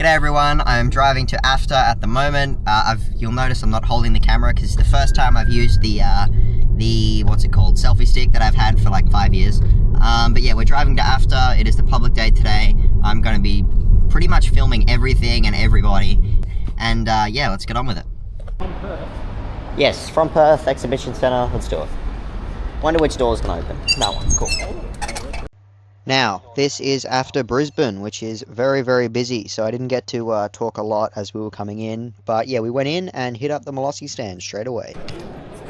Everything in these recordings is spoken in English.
G'day everyone, I'm driving to AFTA at the moment. You'll notice I'm not holding the camera because it's the first time I've used the what's it called, selfie stick that I've had for like 5 years. But yeah, we're driving to AFTA. It is the public day today. I'm going to be pretty much filming everything and everybody. And yeah, let's get on with it. From Perth? Yes, from Perth Exhibition Centre. Let's do it. Wonder which door's going to open. That one, cool. Now, this is AFTA Brisbane, which is very, very busy, so I didn't get to talk a lot as we were coming in. But yeah, we went in and hit up the Malosi stand straight away.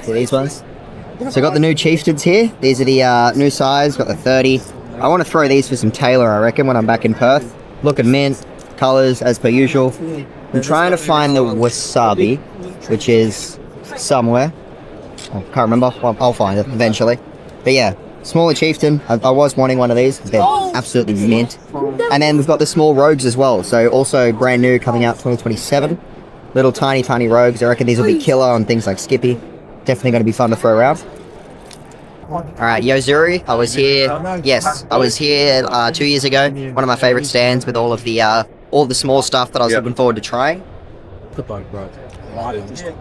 See these ones? So I got the new Chieftains here. These are the new size, got the 30. I want to throw these for some Taylor, I reckon, when I'm back in Perth. Looking mint, colours as per usual. I'm trying to find the Wasabi, which is somewhere. I can't remember. Well, I'll find it eventually. But yeah. Smaller Chieftain, I was wanting one of these. They're absolutely mint. And then we've got the small Rogues as well. So also brand new, coming out 2027. Little tiny Rogues. I reckon these will be killer on things like Skippy. Definitely going to be fun to throw around. Alright, Yo-Zuri, I was here. Yes, I was here 2 years ago. One of my favourite stands with all of the small stuff that I was looking forward to trying. The boat broke.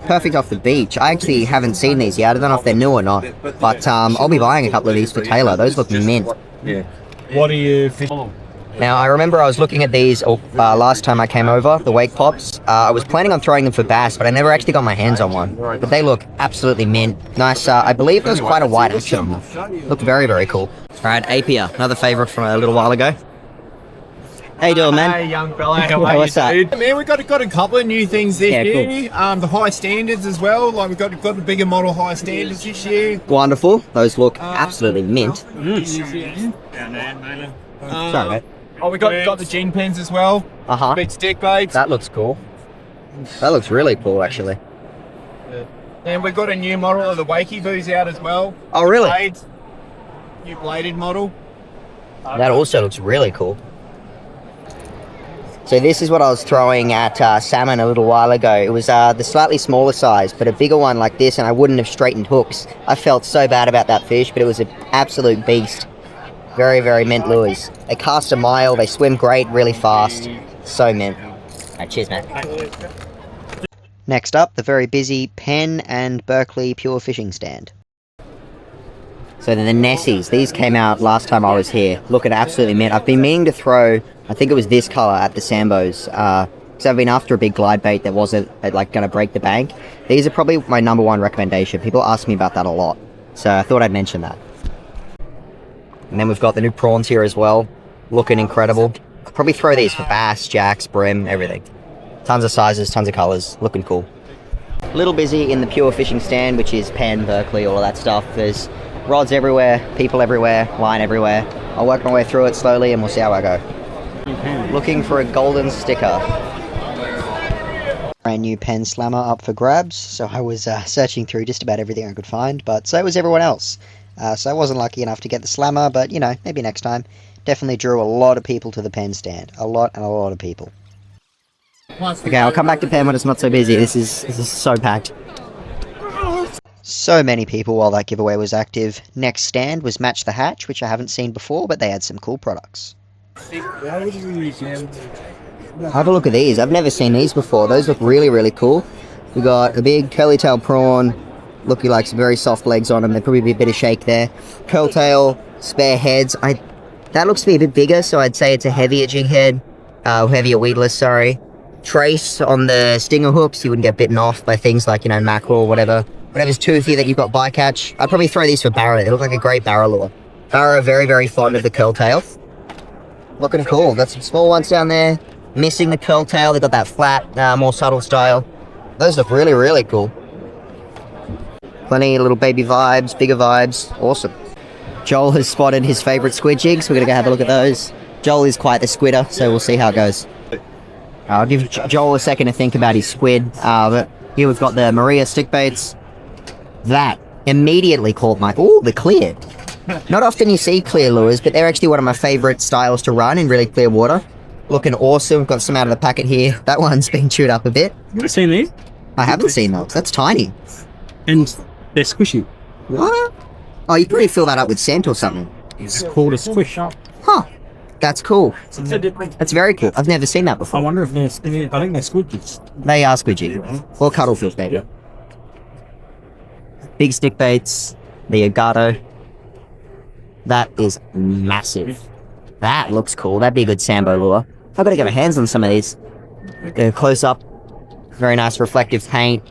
Perfect off the beach. I actually haven't seen these yet. I don't know if they're new or not, but I'll be buying a couple of these for Taylor. Those look mint. Yeah. What are you fishing? Now, I remember I was looking at these last time I came over, the Wake Pops. I was planning on throwing them for bass, but I never actually got my hands on one. But they look absolutely mint. Nice. I believe there's quite a wide action. Look very, very cool. Alright, Apia, another favourite from a little while ago. How you doing, man? Hey, young fella. How are What's you, that? dude? Man, we've got a couple of new things this year. Cool. The high standards as well. Like we've got the bigger model high standards this year. Wonderful. Those look absolutely mint. Sorry, mate. Oh, we got the gene pens as well. Big stick baits. That looks cool. That looks really cool, actually. And we've got a new model of the Wakey Boos out as well. Oh, really? Blades. New bladed model. That also looks really cool. So this is what I was throwing at salmon a little while ago. It was the slightly smaller size, but a bigger one like this, and I wouldn't have straightened hooks. I felt so bad about that fish, but it was an absolute beast. Very, very mint lures. They cast a mile, they swim great, really fast. So mint. Alright, cheers, man. Next up, the very busy Penn and Berkeley Pure Fishing Stand. So the Nessies, these came out last time I was here. Looking absolutely mint. I've been meaning to throw, I think it was this colour at the Sambos, because I've been after a big glide bait that wasn't like going to break the bank. These are probably my #1 recommendation. People ask me about that a lot, so I thought I'd mention that. And then we've got the new prawns here as well, looking incredible. I'll probably throw these for bass, jacks, brim, everything. Tons of sizes, tons of colours, looking cool. A little busy in the Pure Fishing Stand, which is Penn, Berkeley, all of that stuff. There's rods everywhere, people everywhere, line everywhere. I'll work my way through it slowly and we'll see how I go. Looking for a golden sticker. Brand new Penn slammer up for grabs, so I was searching through just about everything I could find, but so was everyone else. So I wasn't lucky enough to get the slammer, but you know, maybe next time. Definitely drew a lot of people to the Penn stand. A lot of people. Okay, I'll come back to Penn when it's not so busy. This is so packed. So many people while that giveaway was active. Next stand was Match the Hatch, which I haven't seen before, but they had some cool products. Have a look at these. I've never seen these before. Those look really, really cool. We got a big curly tail prawn, looking like some very soft legs on them. There'd probably be a bit of shake there. Curl tail, spare heads. That looks to be a bit bigger, so I'd say it's a heavier jig head. Heavier weedless, sorry. Trace on the stinger hooks. You wouldn't get bitten off by things like, you know, mackerel or whatever. Whatever's toothy that you've got bycatch. I'd probably throw these for barra. They look like a great barra lure. Barra, very, very fond of the curl tail. Looking cool. Got some small ones down there. Missing the curl tail. They got that flat, more subtle style. Those look really, really cool. Plenty of little baby vibes, bigger vibes. Awesome. Joel has spotted his favourite squid jigs. We're going to go have a look at those. Joel is quite the squidder, so we'll see how it goes. I'll give Joel a second to think about his squid. But here we've got the Maria stick baits. That immediately caught my... Ooh, the clear. Not often you see clear lures, but they're actually one of my favourite styles to run in really clear water. Looking awesome. We've got some out of the packet here. That one's been chewed up a bit. You ever seen these? I haven't seen those. That's tiny. And they're squishy. What? Oh, you probably fill that up with scent or something. It's called a squish. Huh. That's cool. It's a different. That's very cool. I've never seen that I before. wonder if they're. I think they're squidgies. They are squidgy. Or cuttlefish bait. Yeah. Big stick baits. The Agato. That is massive. That looks cool. That'd be a good Sambo lure. I've got to get my hands on some of these. Close up. Very nice reflective paint.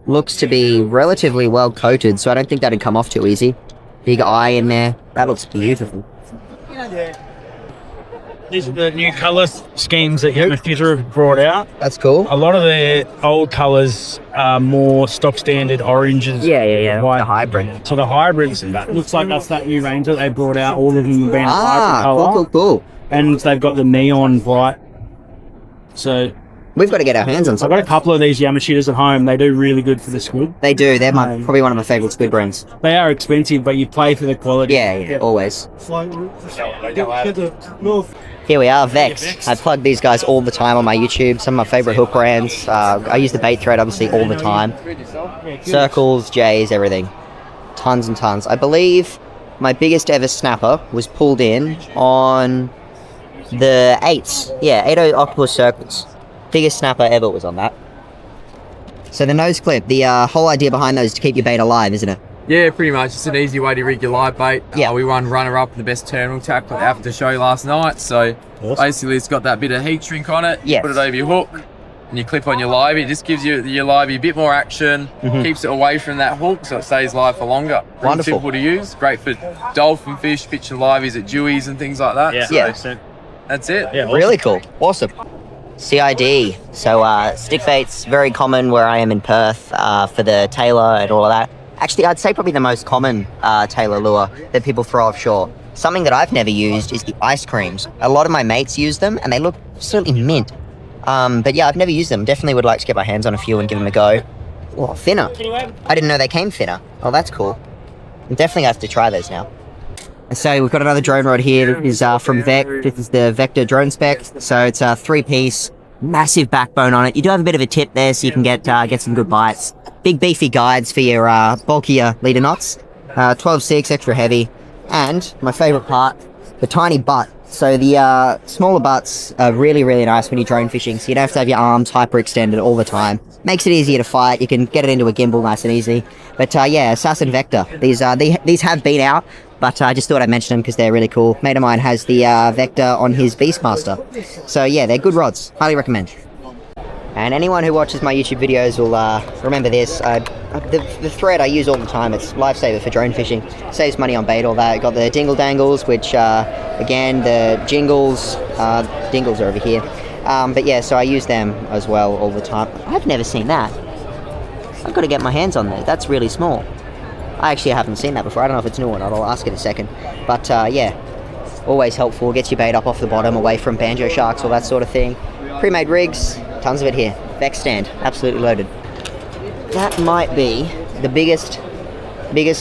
Looks to be relatively well coated, so I don't think that'd come off too easy. Big eye in there. That looks beautiful. These are the new colour schemes that Yamashita have brought out. That's cool. A lot of the old colours are more stock standard oranges. Yeah. White. The hybrid. So the hybrids, looks like that's that new range that they brought out. All of them have been a hybrid colour. Cool. And they've got the neon white. So We've got to get our hands on I've some. got a couple of these Yamashitas at home. They do really good for the squid. They do. They're probably one of my favourite squid brands. They are expensive, but you play for the quality. Yeah, always. Here we are, Vexed. I plug these guys all the time on my YouTube. Some of my favourite hook brands. I use the bait thread obviously all the time. Circles, J's, everything. Tons and tons. I believe my biggest ever snapper was pulled in on the 8s. Yeah, 8 octopus circles. Biggest snapper ever was on that. So the nose clip, the whole idea behind those is to keep your bait alive, isn't it? Yeah, pretty much. It's an easy way to rig your live bait. Yeah. We won runner-up in the best terminal tack at the AFTA show last night. So basically it's got that bit of heat shrink on it. Yes. Put it over your hook and you clip on your live. It just gives your live a bit more action, keeps it away from that hook so it stays live for longer. Really Wonderful. simple to use. Great for dolphin fish, pitching liveys at Deweys and things like that. Yeah. So Yeah. that's it. Yeah, Really cool. Awesome. CID. So stick baits, very common where I am in Perth for the tailor and all of that. Actually, I'd say probably the most common tailor lure that people throw offshore. Something that I've never used is the ice creams. A lot of my mates use them and they look absolutely mint. But yeah, I've never used them. Definitely would like to get my hands on a few and give them a go. Oh, thinner. I didn't know they came thinner. Oh, that's cool. I'm definitely have to try those now. And so we've got another drone rod here. This is from Vec. This is the Vector drone spec. So it's a 3-piece, massive backbone on it. You do have a bit of a tip there so you can get some good bites. Big beefy guides for your bulkier leader knots. 12.6, extra heavy. And my favorite part, the tiny butt. So the smaller butts are really, really nice when you're drone fishing. So you don't have to have your arms hyperextended all the time. Makes it easier to fight. You can get it into a gimbal nice and easy. But yeah, Assassin Vector. These have been out, but I just thought I'd mention them because they're really cool. Mate of mine has the Vector on his Beastmaster. So yeah, they're good rods. Highly recommend. And anyone who watches my YouTube videos will remember this. The thread I use all the time. It's lifesaver for drone fishing. Saves money on bait, all that. Got the dingle dangles, which again, the jingles, dingles are over here. But yeah, so I use them as well all the time. I've never seen that. I've got to get my hands on that. That's really small. I actually haven't seen that before. I don't know if it's new or not. I'll ask in a second. But yeah, always helpful. Gets your bait up off the bottom, away from banjo sharks, all that sort of thing. Pre-made rigs, tons of it here. Vexed stand, absolutely loaded. That might be the biggest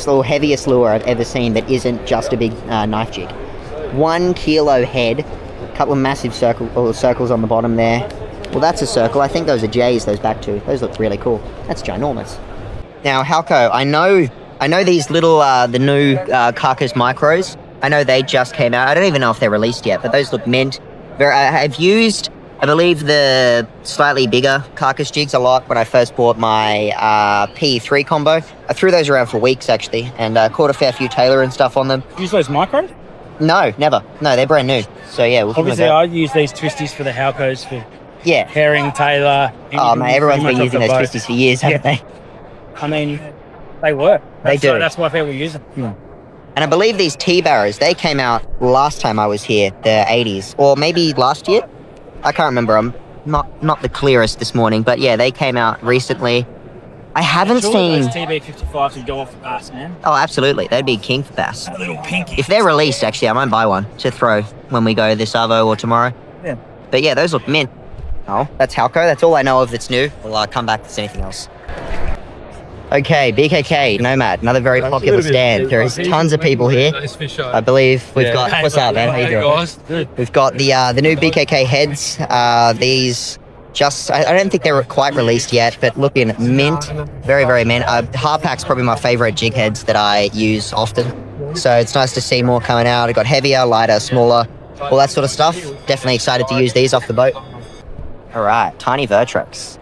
or heaviest lure I've ever seen that isn't just a big knife jig. 1 kilo head, a couple of massive circles on the bottom there. Well, that's a circle. I think those are J's, those back two. Those look really cool. That's ginormous. Now, Halco, I know these little, the new Carcass Micros. I know they just came out. I don't even know if they're released yet, but those look mint. I've used, I believe, the slightly bigger Carcass jigs a lot when I first bought my P3 combo. I threw those around for weeks, actually, and caught a fair few tailor and stuff on them. Use those micros? No, never. No, they're brand new. So yeah, we'll Obviously, I use these twisties for the Halcos for yeah. herring, tailor. Oh man, everyone's been using those twisties for years, haven't they? I mean, they work. They do. That's why people use them. Yeah. And I believe these T-barrows, they came out last time I was here, the 80s, or maybe last year. I can't remember. I'm not the clearest this morning, but yeah, they came out recently. I haven't seen those TB55s would go off the bass, man. Oh, absolutely. They'd be king for bass. A little pinky. If they're released, actually, I might buy one to throw when we go this Arvo or tomorrow. Yeah. But yeah, those look mint. Oh, that's Halco. That's all I know of that's new. We'll come back if there's anything else. Okay, BKK, Nomad, another very popular stand. There is tons of people here. I believe we've got... What's up, man? How you doing? We've got the new BKK heads. These... I don't think they're quite released yet, but looking mint. Very, very mint. Hardpack's probably my favorite jig heads that I use often. So it's nice to see more coming out. I've got heavier, lighter, smaller. all that sort of stuff. Definitely excited to use these off the boat. All right, tiny Vertrex.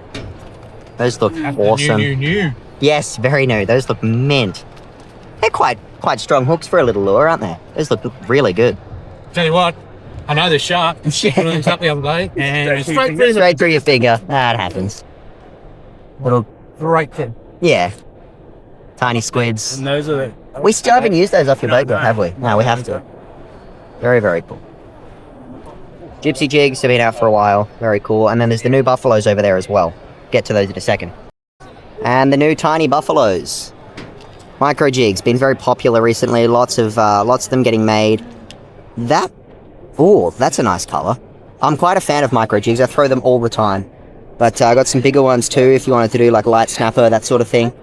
Those look awesome. New. Yes, very new. Those look mint. They're quite strong hooks for a little lure, aren't they? Those look really good. Tell you what, I know they're sharp. I was up the other day and straight Through your finger. That happens. Little, right there. yeah. Tiny squids. And those are We still haven't used those off your boat, have we? No, we have to. Very, very cool. Gypsy jigs have been out for a while. Very cool. And then there's the new buffaloes over there as well. Get to those in a second. And the new tiny buffaloes. Micro jigs, been very popular recently. Lots of them getting made. That's a nice color. I'm quite a fan of micro jigs. I throw them all the time. But I got some bigger ones too if you wanted to do like light snapper, that sort of thing.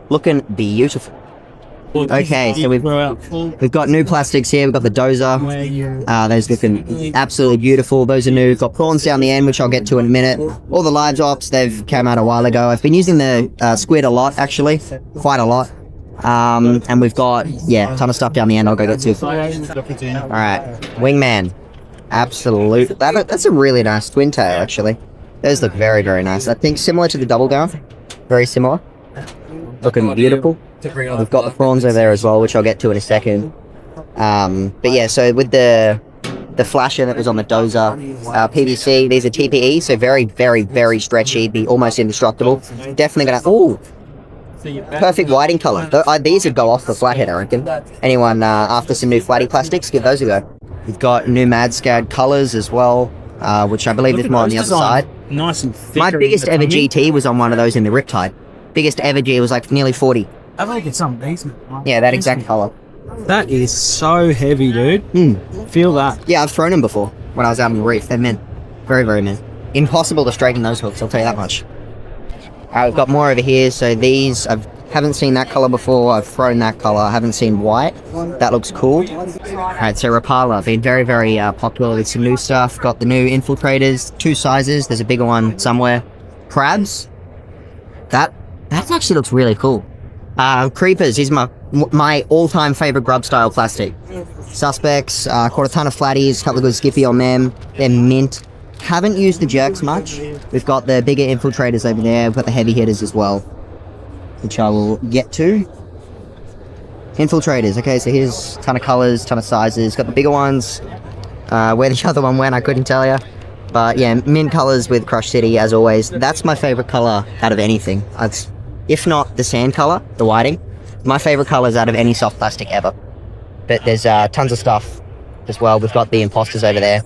Looking beautiful. Okay, so we've got new plastics here. We've got the dozer. Those looking absolutely beautiful. Those are new. We've got prawns down the end, which I'll get to in a minute. All the live drops, they've come out a while ago. I've been using the squid a lot, actually. Quite a lot. And we've got, a ton of stuff down the end I'll go get to. Alright, wingman. Absolute. That's a really nice twin tail, actually. Those look very, very nice. I think similar to the double gown. Very similar. Looking beautiful. We've got the prawns over there as well, which I'll get to in a second. But yeah, so with the flasher that was on the dozer, PVC, these are TPE, so very, very, very stretchy, be almost indestructible. Definitely gonna, perfect whiting color. These would go off the flathead, I reckon. Anyone after some new flatty plastics, give those a go. We've got new Mad Scad colors as well, which I believe is more on the other side. nice and thick. My biggest ever GT was on one of those in the Riptide. Biggest ever G was like nearly 40. I think it's something decent. Yeah, that exact color. That is so heavy, dude. Feel that. Yeah, I've thrown them before when I was out on the reef. They're mint. Very, very mint. Impossible to straighten those hooks, I'll tell you that much. We've got more over here. So these, I haven't seen that color before. I've thrown that color. I haven't seen white. That looks cool. Alright, so Rapala, been very, very popular with some new stuff. Got the new infiltrators, 2 sizes. There's a bigger one somewhere. Crabs. That actually looks really cool. Creepers is my all-time favorite grub style plastic. Suspects, caught a ton of flatties, couple of good skippy on them. They're mint. Haven't used the jerks much. We've got the bigger infiltrators over there. We've got the heavy hitters as well, which I will get to. Infiltrators. Okay, so here's a ton of colors, ton of sizes. Got the bigger ones. Where the other one went, I couldn't tell you. But yeah, mint colors with Crush City, as always. That's my favorite color out of anything. If not the sand color, the whiting. My favorite colors out of any soft plastic ever. But there's tons of stuff as well. We've got the imposters over there.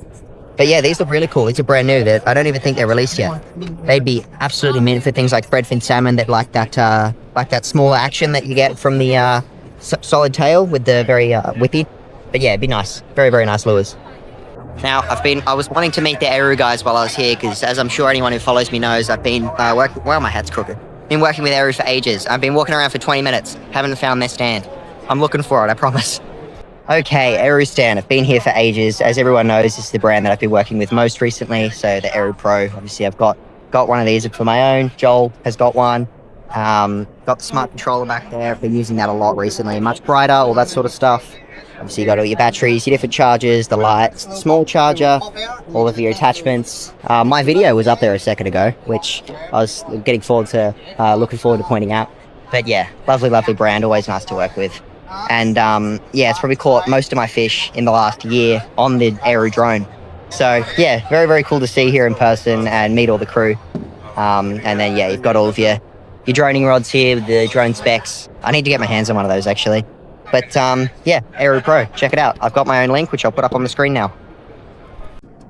But yeah, these look really cool. These are brand new. I don't even think they're released yet. They'd be absolutely mint for things like breadfin salmon that like that smaller action that you get from the solid tail with the very whippy. But yeah, it'd be nice. Very, very nice lures. Now, I was wanting to meet the Aeroo guys while I was here because, as I'm sure anyone who follows me knows, I've been working. Well, my hat's crooked. Been working with Aeroo for ages. I've been walking around for 20 minutes. Haven't found their stand. I'm looking for it, I promise. Okay, Aeroo stand. I've been here for ages. As everyone knows, this is the brand that I've been working with most recently. So the Aeroo Pro. Obviously, I've got one of these for my own. Joel has got one. Got the smart controller back there. I've been using that a lot recently. Much brighter, all that sort of stuff. Obviously, you got all your batteries, your different chargers, the lights, the small charger, all of your attachments. My video was up there a second ago, which I was looking forward to pointing out. But yeah, lovely, lovely brand. Always nice to work with. And yeah, it's probably caught most of my fish in the last year on the Aeroo drone. So yeah, very, very cool to see here in person and meet all the crew. And then yeah, you've got all of your droning rods here with the drone specs. I need to get my hands on one of those actually. But yeah, Aeroo Pro, check it out. I've got my own link, which I'll put up on the screen now.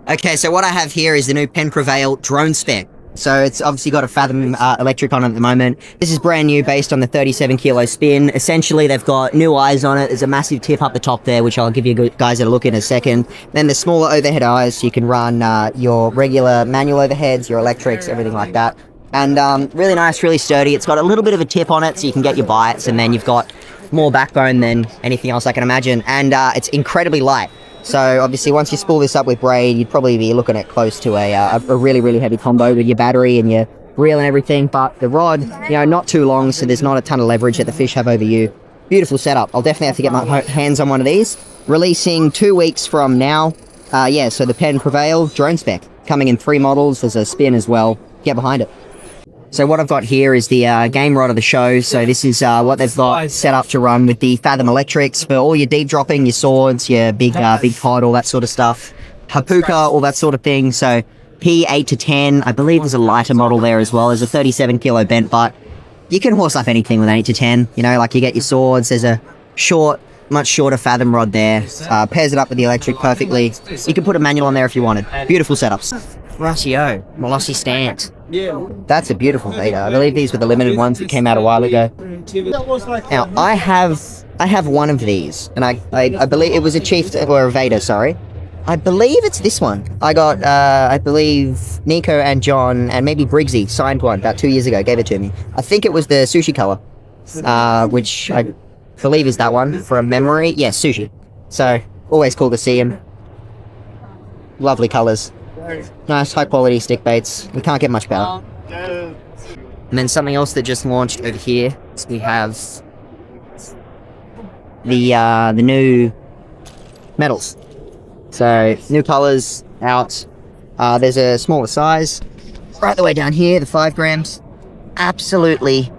Okay, so what I have here is the new Penn Prevail drone spec. So it's obviously got a Fathom electric on it at the moment. This is brand new, based on the 37 kilo spin. Essentially, they've got new eyes on it. There's a massive tip up the top there, which I'll give you guys a look in a second. Then the smaller overhead eyes, so you can run your regular manual overheads, your electrics, everything like that. And really nice, really sturdy. It's got a little bit of a tip on it, so you can get your bites, and then you've got more backbone than anything else I can imagine. And it's incredibly light. So obviously once you spool this up with braid, you'd probably be looking at close to a really, really heavy combo with your battery and your reel and everything. But the rod, not too long, so there's not a ton of leverage that the fish have over you. Beautiful setup. I'll definitely have to get my hands on one of these. Releasing 2 weeks from now. yeah, so the Penn Prevail drone spec, coming in 3 models. There's a spin as well. Get behind it. So what I've got here is the game rod of the show. So this is what they've got set up to run with the Fathom Electrics for all your deep dropping, your swords, your big pod, all that sort of stuff. Hapuka, all that sort of thing. So P8 to 10. I believe there's a lighter model there as well. There's a 37 kilo bent butt. You can horse up anything with an 8 to 10. You know, like you get your swords. There's a much shorter Fathom rod there. Pairs it up with the electric perfectly. You can put a manual on there if you wanted. Beautiful setups. Ratio, Malosi stance. That's a beautiful Veda. I believe these were the limited ones that came out a while ago. Now, I have one of these, and I believe it was a Chief, or a Veda, sorry. I believe it's this one. I got, I believe, Nico and John, and maybe Briggsy signed one about 2 years ago, gave it to me. I think it was the sushi color, which I believe is that one, from memory. Yeah, sushi. So, always cool to see him. Lovely colors. Nice, high quality stick baits. We can't get much better. And then something else that just launched over here is we have the new metals. So, new colors out. There's a smaller size. Right the way down here, the 5 grams. Absolutely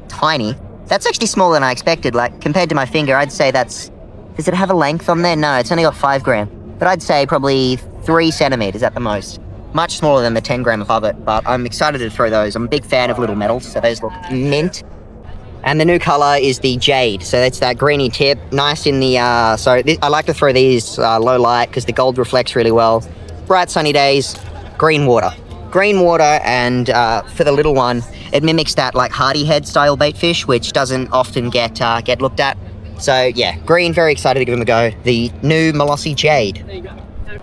tiny. That's actually smaller than I expected. Like, compared to my finger, I'd say that's... Does it have a length on there? No, it's only got 5 gram. But I'd say probably 3 centimeters at the most. Much smaller than the 10 gram above it, but I'm excited to throw those. I'm a big fan of little metals, so those look mint. And the new color is the Jade, so that's that greeny tip. Nice in the, I like to throw these low light because the gold reflects really well. Bright sunny days, green water. Green water, and for the little one, it mimics that like hardy head style bait fish, which doesn't often get looked at. So yeah, green, very excited to give them a go. The new Malosi Jade.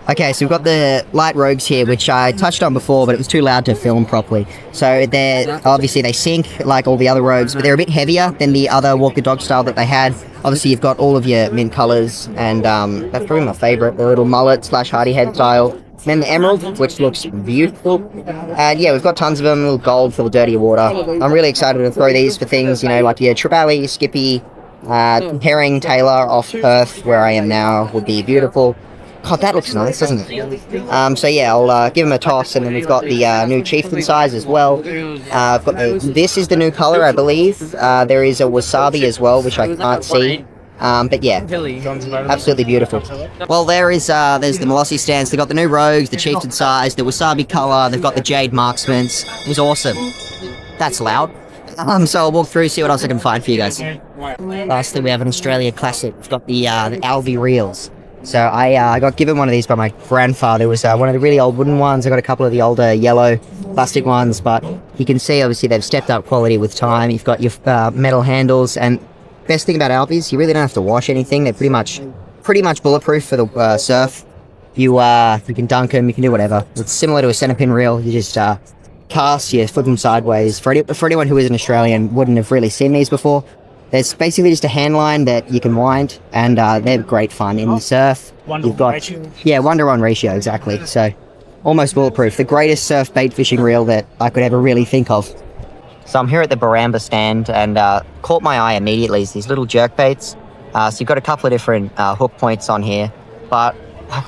Okay, so we've got the light rogues here, which I touched on before, but it was too loud to film properly. So they're, obviously they sink like all the other rogues, but they're a bit heavier than the other walk the dog style that they had. Obviously you've got all of your mint colors, and that's probably my favorite, the little mullet / hardy head style. Then the emerald, which looks beautiful. And yeah, we've got tons of them, a little gold for the dirtier water. I'm really excited to throw these for things, you know, like your trevally, skippy, herring, tailor off Perth, where I am now, would be beautiful. God, that looks nice, doesn't it? So yeah, I'll give them a toss, and then we've got the new chieftain size as well. I've got this is the new color, I believe. There is a wasabi as well, which I can't see. But yeah, absolutely beautiful. Well, there's the Malosi stands. They've got the new rogues, the chieftain size, the wasabi color. They've got the jade marksmans. It was awesome. That's loud. So I'll walk through, see what else I can find for you guys. Lastly, we have an Australia classic. We've got the Alvey reels. So I got given one of these by my grandfather. It was one of the really old wooden ones. I got a couple of the older yellow plastic ones, but you can see obviously they've stepped up quality with time. You've got your metal handles, and best thing about Alveys, you really don't have to wash anything. They're pretty much bulletproof for the surf. You can dunk them, you can do whatever. It's similar to a center pin reel. You just cast, you flip them sideways. For anyone who isn't Australian, wouldn't have really seen these before. There's basically just a hand line that you can wind, and they're great fun in the surf. You've got 1-to-1 ratio, exactly. So almost bulletproof. The greatest surf bait fishing reel that I could ever really think of. So I'm here at the Bamba stand, and caught my eye immediately is these little jerk baits. So you've got a couple of different hook points on here, but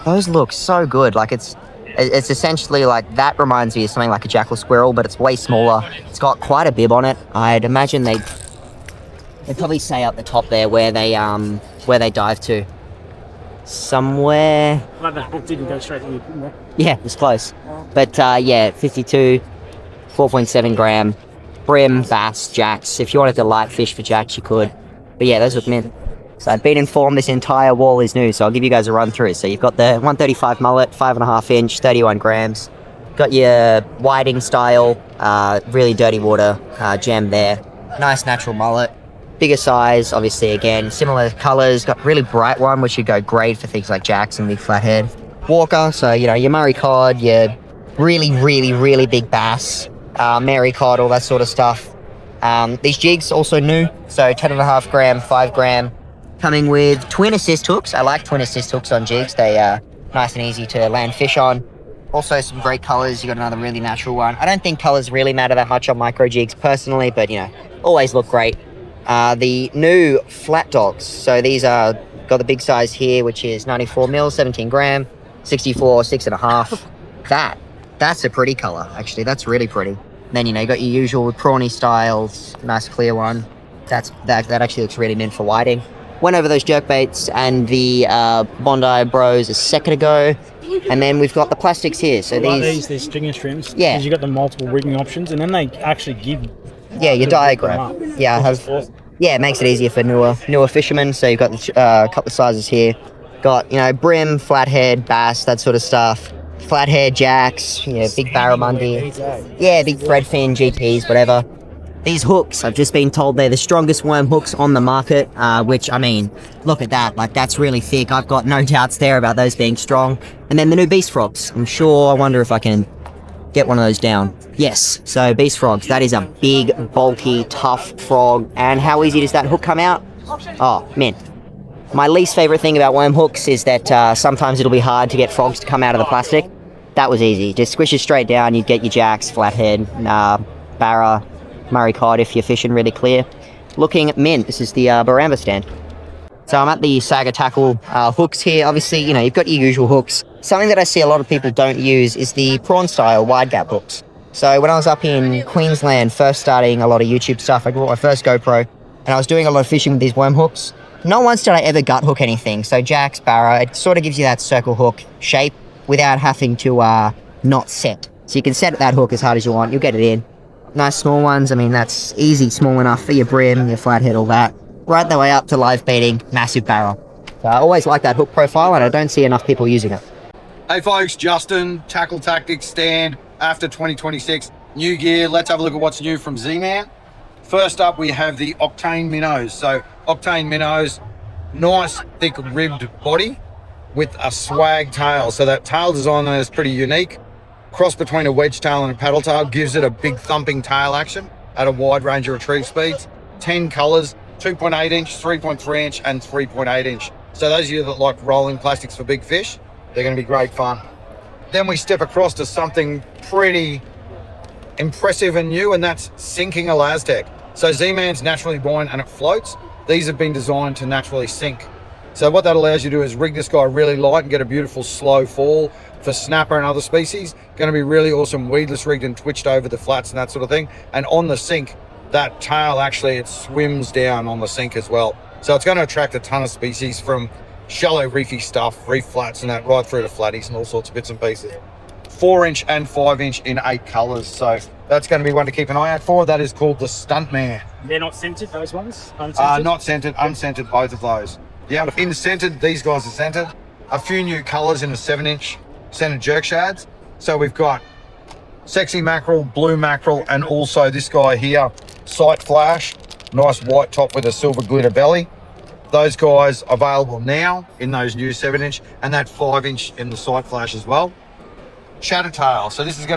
those look so good. Like it's essentially like, that reminds me of something like a jackal squirrel, but it's way smaller. It's got quite a bib on it. I'd imagine they'd probably say up the top there where they dive to. Somewhere. Like that hook didn't go straight to you. Yeah, it's close. But yeah, 52, 4.7 gram, brim, bass, jacks. If you wanted to light fish for jacks, you could. But yeah, those look mint. So I've been informed this entire wall is new, so I'll give you guys a run through. So you've got the 135 mullet, 5.5 inch, 31 grams. Got your whiting style, really dirty water gem there. Nice natural mullet. Bigger size, obviously, again, similar colors. Got really bright one, which would go great for things like jacks and big flathead. Walker, so, you know, your Murray cod, your really, really, really big bass, Mary cod, all that sort of stuff. These jigs, also new, so 10.5 gram, 5 gram. Coming with twin assist hooks. I like twin assist hooks on jigs. They are nice and easy to land fish on. Also some great colors. You got another really natural one. I don't think colors really matter that much on micro jigs personally, but, you know, always look great. The new flat dogs. So these are got the big size here, which is 94 mil, 17 gram. 64, 6.5. That's a pretty color, actually. That's really pretty. Then, you know, you got your usual prawny styles, nice clear one. That actually looks really mint for whiting. Went over those jerkbaits and the Bondi Bros a second ago. And then we've got the plastics here. So these stinger trims. Yeah. Because you got the multiple rigging options, and then they actually give. Yeah, your diagram. Yeah, I have. Yeah, it makes it easier for newer fishermen. So you've got a couple of sizes here. Got, you know, brim, flathead, bass, that sort of stuff. Flathead, jacks, you know, big barramundi. Yeah, big threadfin, GTs, whatever. These hooks, I've just been told they're the strongest worm hooks on the market, which, I mean, look at that. Like, that's really thick. I've got no doubts there about those being strong. And then the new beast frogs. I wonder if I can get one of those down. Yes, so beast frogs. That is a big, bulky, tough frog. And how easy does that hook come out? Oh, man. My least favorite thing about worm hooks is that sometimes it'll be hard to get frogs to come out of the plastic. That was easy. Just squish it straight down. You get your jacks, flathead, barra, Murray cod if you're fishing really clear. Looking mint. This is the Bamba stand. So I'm at the Saga Tackle hooks here. Obviously, you know, you've got your usual hooks. Something that I see a lot of people don't use is the prawn style wide gap hooks. So when I was up in Queensland, first starting a lot of YouTube stuff, I bought my first GoPro and I was doing a lot of fishing with these worm hooks. Not once did I ever gut hook anything. So jacks, barra, it sort of gives you that circle hook shape without having to not set. So you can set that hook as hard as you want. You'll get it in. Nice small ones. I mean, that's easy, small enough for your brim, your flathead, all that. Right the way up to live baiting, massive barrel. So I always like that hook profile and I don't see enough people using it. Hey folks, Justin, Tackle Tactics stand after 2026. New gear, let's have a look at what's new from Z-Man. First up, we have the Octane Minnows. So Octane Minnows, nice thick ribbed body with a swag tail. So that tail design there is pretty unique. Cross between a wedge tail and a paddle tail gives it a big thumping tail action at a wide range of retrieve speeds. 10 colors, 2.8 inch, 3.3 inch, and 3.8 inch. So those of you that like rolling plastics for big fish, they're going to be great fun. Then we step across to something pretty impressive and new, and that's sinking Elastec. So Z-Man's naturally buoyant and it floats. These have been designed to naturally sink. So what that allows you to do is rig this guy really light and get a beautiful slow fall for snapper and other species. Going to be really awesome weedless rigged and twitched over the flats and that sort of thing. And on the sink, that tail actually, it swims down on the sink as well. So it's going to attract a ton of species from shallow reefy stuff, reef flats and that, right through to flatties and all sorts of bits and pieces. 4 inch and 5 inch in 8 colors. So that's going to be one to keep an eye out for. That is called the Stuntman. They're not scented, those ones? Not scented, unscented, both of those. Yeah, in scented, these guys are scented. A few new colors in the 7 inch scented jerk shads. So we've got sexy mackerel, blue mackerel, and also this guy here, sight flash, nice white top with a silver glitter belly. Those guys available now in those new 7 inch and that 5 inch in the sight flash as well. Chattertail. So this is a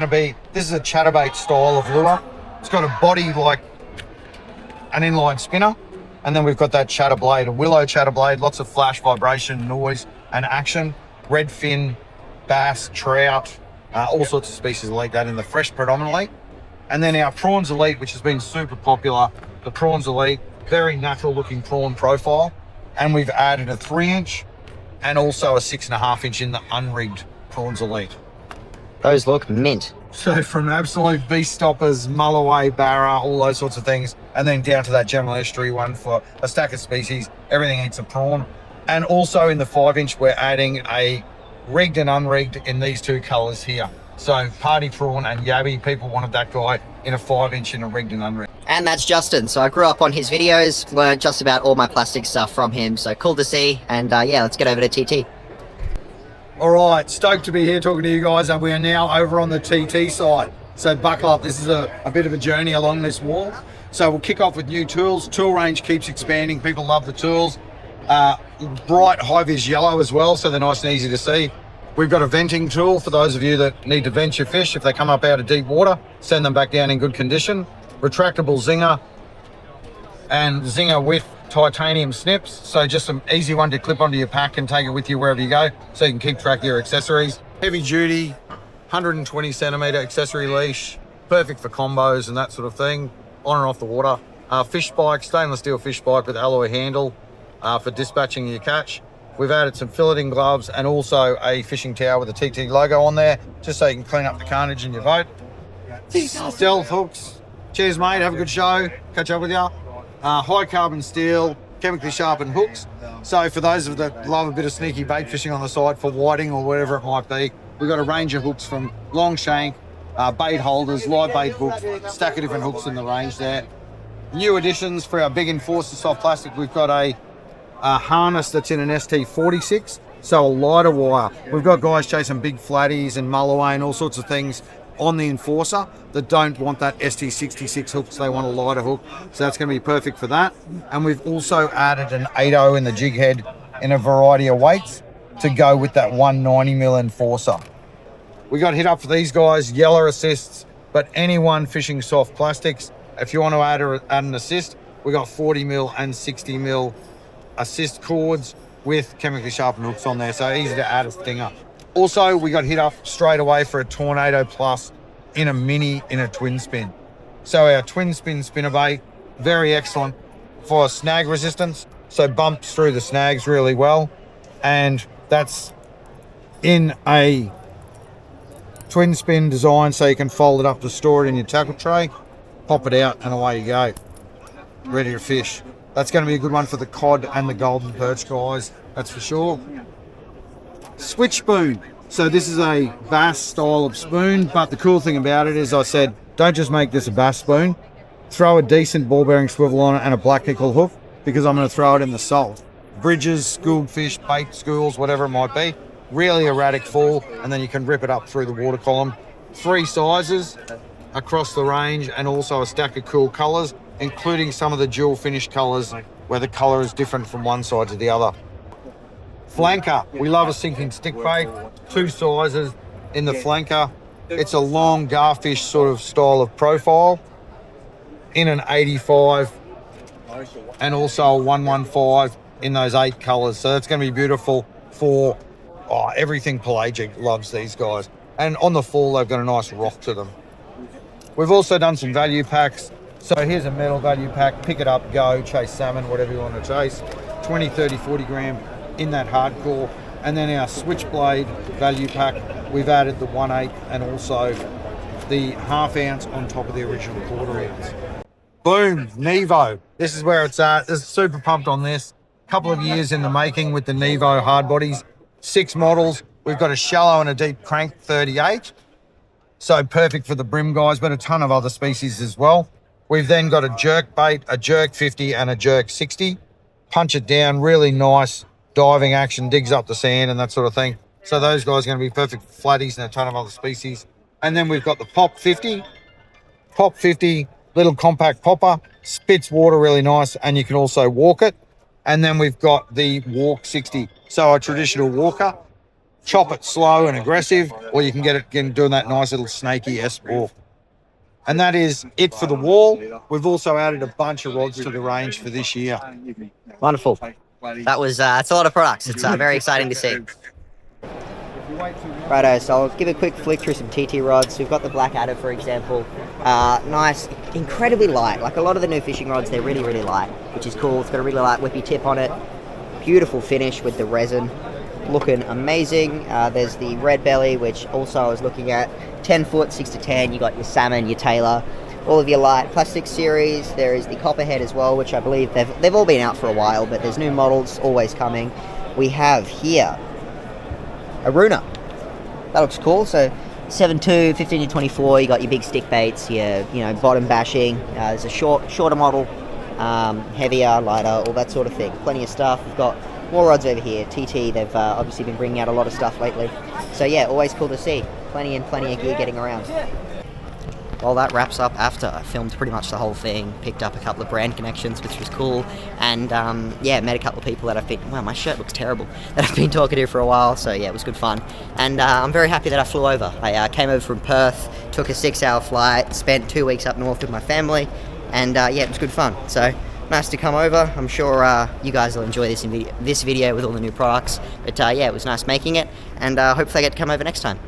chatterbait style of lure. It's got a body like an inline spinner. And then we've got that chatterblade, a willow chatterblade, lots of flash, vibration, noise, and action. Redfin, bass, trout, all sorts of species like that in the fresh predominantly. And then our Prawns Elite, which has been super popular. The Prawns Elite, very natural looking prawn profile. And we've added a 3 inch and also a 6.5 inch in the unrigged Prawns Elite. Those look mint. So from absolute beast stoppers, mulloway, barra, all those sorts of things, and then down to that general estuary one for a stack of species, everything eats a prawn. And also in the 5 inch, we're adding a rigged and unrigged in these two colors here. So party prawn and yabby, people wanted that guy in a 5 inch in a rigged and unrigged. And that's Justin. So I grew up on his videos, learned just about all my plastic stuff from him. So cool to see. And yeah, let's get over to TT. All right, stoked to be here talking to you guys, and we are now over on the TT side. So buckle up, this is a bit of a journey along this wall. So we'll kick off with new tools. Tool range keeps expanding, people love the tools. Bright high-vis yellow as well, so they're nice and easy to see. We've got a venting tool for those of you that need to vent your fish. If they come up out of deep water, send them back down in good condition. Retractable zinger and zinger with titanium snips, so just some easy one to clip onto your pack and take it with you wherever you go, so you can keep track of your accessories. Heavy duty, 120 centimeter accessory leash, perfect for combos and that sort of thing, on and off the water. Fish spike, stainless steel fish spike with alloy handle for dispatching your catch. We've added some filleting gloves and also a fishing towel with a TT logo on there, just so you can clean up the carnage in your boat. Stealth hooks. Cheers, mate. Have a good show. Catch up with you. High carbon steel, chemically sharpened hooks. So for those of that love a bit of sneaky bait fishing on the side for whiting or whatever it might be, we've got a range of hooks from long shank, bait holders, live bait hooks, stack of different hooks in the range there. New additions for our big Enforcer soft plastic, we've got a harness that's in an ST46, so a lighter wire. We've got guys chasing big flatties and mulloway and all sorts of things on the Enforcer that don't want that ST66 hook, so they want a lighter hook. So that's going to be perfect for that. And we've also added an 8.0 in the jig head in a variety of weights to go with that 190mm Enforcer. We got hit up for these guys, Yeller assists, but anyone fishing soft plastics, if you want to add an assist, we got 40mm and 60mm assist cords with chemically sharpened hooks on there, so easy to add a stinger. Also, we got hit up straight away for a Tornado Plus in a mini in a twin spin. So our twin spin spinnerbait, very excellent for snag resistance, so bumps through the snags really well, and that's in a twin spin design, so you can fold it up to store it in your tackle tray, pop it out, and away you go, ready to fish. That's going to be a good one for the cod and the golden perch guys, that's for sure. Switch spoon. So this is a bass style of spoon, but the cool thing about it is I said, don't just make this a bass spoon, throw a decent ball bearing swivel on it and a black nickel hook, because I'm going to throw it in the salt. Bridges, schooled fish, bait, schools, whatever it might be. Really erratic fall, and then you can rip it up through the water column. 3 sizes across the range, and also a stack of cool colours, including some of the dual finish colours where the colour is different from one side to the other. Flanker, we love a sinking stick bait, 2 sizes in the flanker. It's a long garfish sort of style of profile in an 85 and also a 115 in those 8 colours. So that's going to be beautiful for everything pelagic. Loves these guys. And on the fall, they've got a nice rock to them. We've also done some value packs. So here's a metal value pack, pick it up, go, chase salmon, whatever you want to chase. 20, 30, 40 gram in that hardcore. And then our switchblade value pack, we've added the 1/8 and also the 1/2 ounce on top of the original 1/4 ounce. Boom, Nevo. This is where it's at. This is super pumped on this. Couple of years in the making with the Nevo hard bodies. 6 models. We've got a shallow and a deep crank 38. So perfect for the brim guys, but a ton of other species as well. We've then got a jerk bait, a jerk 50 and a jerk 60. Punch it down, really nice diving action, digs up the sand and that sort of thing. So those guys are going to be perfect for flatties and a ton of other species. And then we've got the Pop 50. Pop 50, little compact popper, spits water really nice, and you can also walk it. And then we've got the Walk 60. So a traditional walker, chop it slow and aggressive, or you can get it doing that nice little snaky S-walk. And that is it for the wall. We've also added a bunch of rods to the range for this year. Wonderful. That was it's a lot of products. It's very exciting to see. Righto, so I'll give a quick flick through some TT rods. We've got the Black Adder, for example. Nice, incredibly light. Like a lot of the new fishing rods, they're really, really light, which is cool. It's got a really light whippy tip on it. Beautiful finish with the resin. Looking amazing. There's the Red Belly, which also I was looking at. 10 foot, 6 to 10. You got your salmon, your tailor, all of your light plastic series. There is the Copperhead as well, which I believe they've all been out for a while, but there's new models always coming. We have here a Runa. That looks cool. So 7.2, 15 to 24. You got your big stick baits, your bottom bashing. There's a shorter model, heavier, lighter, all that sort of thing. Plenty of stuff. We've got more rods over here. TT, they've obviously been bringing out a lot of stuff lately. So yeah, always cool to see. Plenty of gear getting around. Well, that wraps up AFTA. I filmed pretty much the whole thing, picked up a couple of brand connections, which was cool, and met a couple of people that I've been, wow, my shirt looks terrible, that I've been talking to for a while, so yeah, it was good fun. And I'm very happy that I flew over. I came over from Perth, took a 6-hour flight, spent 2 weeks up north with my family, and yeah, it was good fun. So nice to come over. I'm sure you guys will enjoy this video with all the new products, but yeah, it was nice making it, and hopefully I get to come over next time.